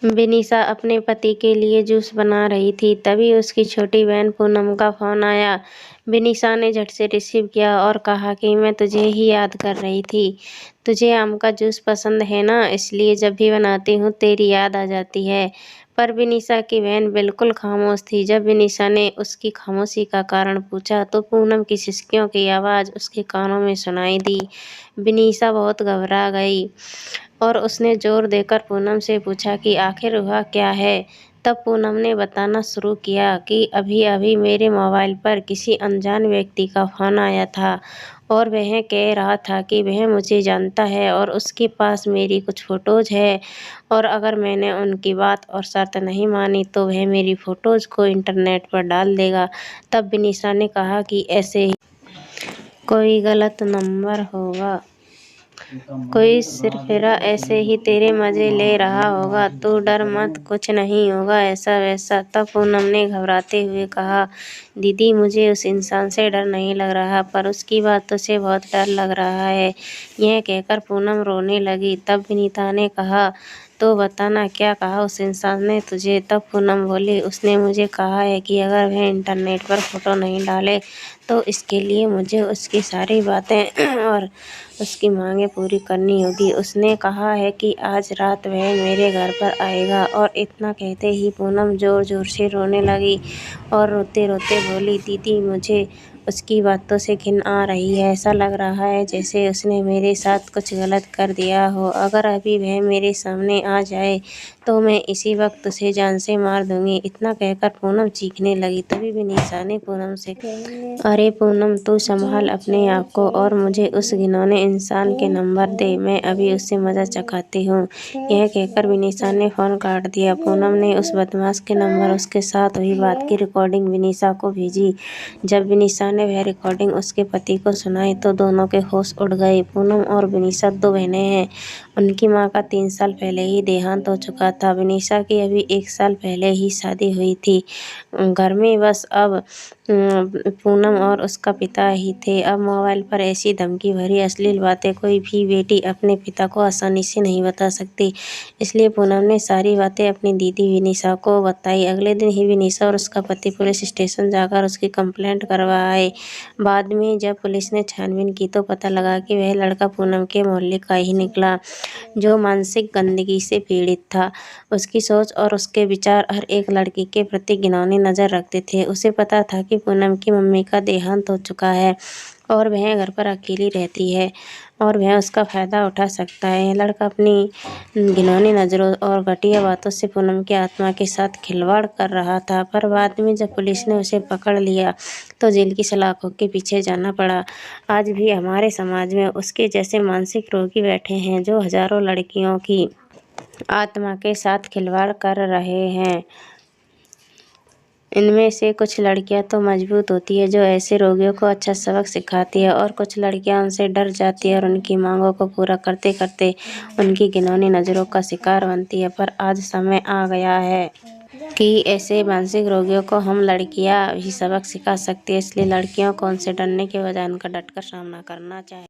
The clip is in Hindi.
विनीशा अपने पति के लिए जूस बना रही थी, तभी उसकी छोटी बहन पूनम का फ़ोन आया। विनीशा ने झट से रिसीव किया और कहा कि मैं तुझे ही याद कर रही थी। तुझे आम का जूस पसंद है ना, इसलिए जब भी बनाती हूँ तेरी याद आ जाती है। पर विनीशा की बहन बिल्कुल खामोश थी। जब विनीशा ने उसकी खामोशी का कारण पूछा तो पूनम की सिसकियों की आवाज़ उसके कानों में सुनाई दी। विनीशा बहुत घबरा गई और उसने जोर देकर पूनम से पूछा कि आखिर हुआ क्या है। तब पूनम ने बताना शुरू किया कि अभी अभी मेरे मोबाइल पर किसी अनजान व्यक्ति का फ़ोन आया था और वह कह रहा था कि वह मुझे जानता है और उसके पास मेरी कुछ फ़ोटोज़ है और अगर मैंने उनकी बात और शर्त नहीं मानी तो वह मेरी फ़ोटोज़ को इंटरनेट पर डाल देगा। तब विनीशा ने कहा कि ऐसे ही कोई गलत नंबर होगा, कोई सिरफिरा ऐसे ही तेरे मज़े ले रहा होगा। तू डर मत, कुछ नहीं होगा ऐसा वैसा। तब पूनम ने घबराते हुए कहा, दीदी मुझे उस इंसान से डर नहीं लग रहा, पर उसकी बातों से बहुत डर लग रहा है। यह कहकर पूनम रोने लगी। तब विनीता ने कहा, तो बताना क्या कहा उस इंसान ने तुझे। तब पूनम बोली, उसने मुझे कहा है कि अगर वह इंटरनेट पर फ़ोटो नहीं डाले तो इसके लिए मुझे उसकी सारी बातें और उसकी मांगें पूरी करनी होगी। उसने कहा है कि आज रात वह मेरे घर पर आएगा। और इतना कहते ही पूनम ज़ोर ज़ोर से रोने लगी और रोते रोते बोली, दीदी मुझे उसकी बातों से घिन आ रही है। ऐसा लग रहा है जैसे उसने मेरे साथ कुछ गलत कर दिया हो। अगर अभी वह मेरे सामने आ जाए तो मैं इसी वक्त उसे जान से मार दूंगी। इतना कहकर पूनम चीखने लगी। तभी विनीशा ने पूनम से कहा, अरे पूनम तू संभाल अपने आप को और मुझे उस घिनौने इंसान के नंबर दे, मैं अभी उससे मज़ा चखाती हूँ। यह कहकर विनीशा ने फ़ोन काट दिया। पूनम ने उस बदमाश के नंबर उसके साथ हुई बात की रिकॉर्डिंग विनीशा को भेजी। जब विनीशा ने वह रिकॉर्डिंग उसके पति को सुनाई तो दोनों के होश उड़ गए। पूनम और विनीशा दो बहनें हैं। उनकी माँ का 3 साल पहले ही देहांत हो चुका था। विनीशा की अभी 1 साल पहले ही शादी हुई थी। घर में बस अब पूनम और उसका पिता ही थे। अब मोबाइल पर ऐसी धमकी भरी अश्लील बातें कोई भी बेटी अपने पिता को आसानी से नहीं बता सकती। इसलिए पूनम ने सारी बातें अपनी दीदी विनीशा को बताई। अगले दिन ही विनीशा और उसका पति पुलिस स्टेशन जाकर उसकी कंप्लेंट करवाए। बाद में जब पुलिस ने छानबीन की तो पता लगा कि वह लड़का पूनम के मोहल्ले का ही निकला, जो मानसिक गंदगी से पीड़ित था। उसकी सोच और उसके विचार हर एक लड़की के प्रति घिनौनी नज़र रखते थे। उसे पता था कि पूनम की मम्मी का देहांत हो चुका है और वह घर पर अकेली रहती है और वह उसका फ़ायदा उठा सकता है। यह लड़का अपनी घिनौनी नज़रों और घटिया बातों से पूनम की आत्मा के साथ खिलवाड़ कर रहा था। पर बाद में जब पुलिस ने उसे पकड़ लिया तो जेल की सलाखों के पीछे जाना पड़ा। आज भी हमारे समाज में उसके जैसे मानसिक रोगी बैठे हैं जो हज़ारों लड़कियों की आत्मा के साथ खिलवाड़ कर रहे हैं। इनमें से कुछ लड़कियां तो मजबूत होती है जो ऐसे रोगियों को अच्छा सबक सिखाती है और कुछ लड़कियां उनसे डर जाती है और उनकी मांगों को पूरा करते करते उनकी घिनौनी नज़रों का शिकार बनती है। पर आज समय आ गया है कि ऐसे मानसिक रोगियों को हम लड़कियां भी सबक सिखा सकती है। इसलिए लड़कियों को उनसे डरने के बजाय उनका डटकर सामना करना चाहिए।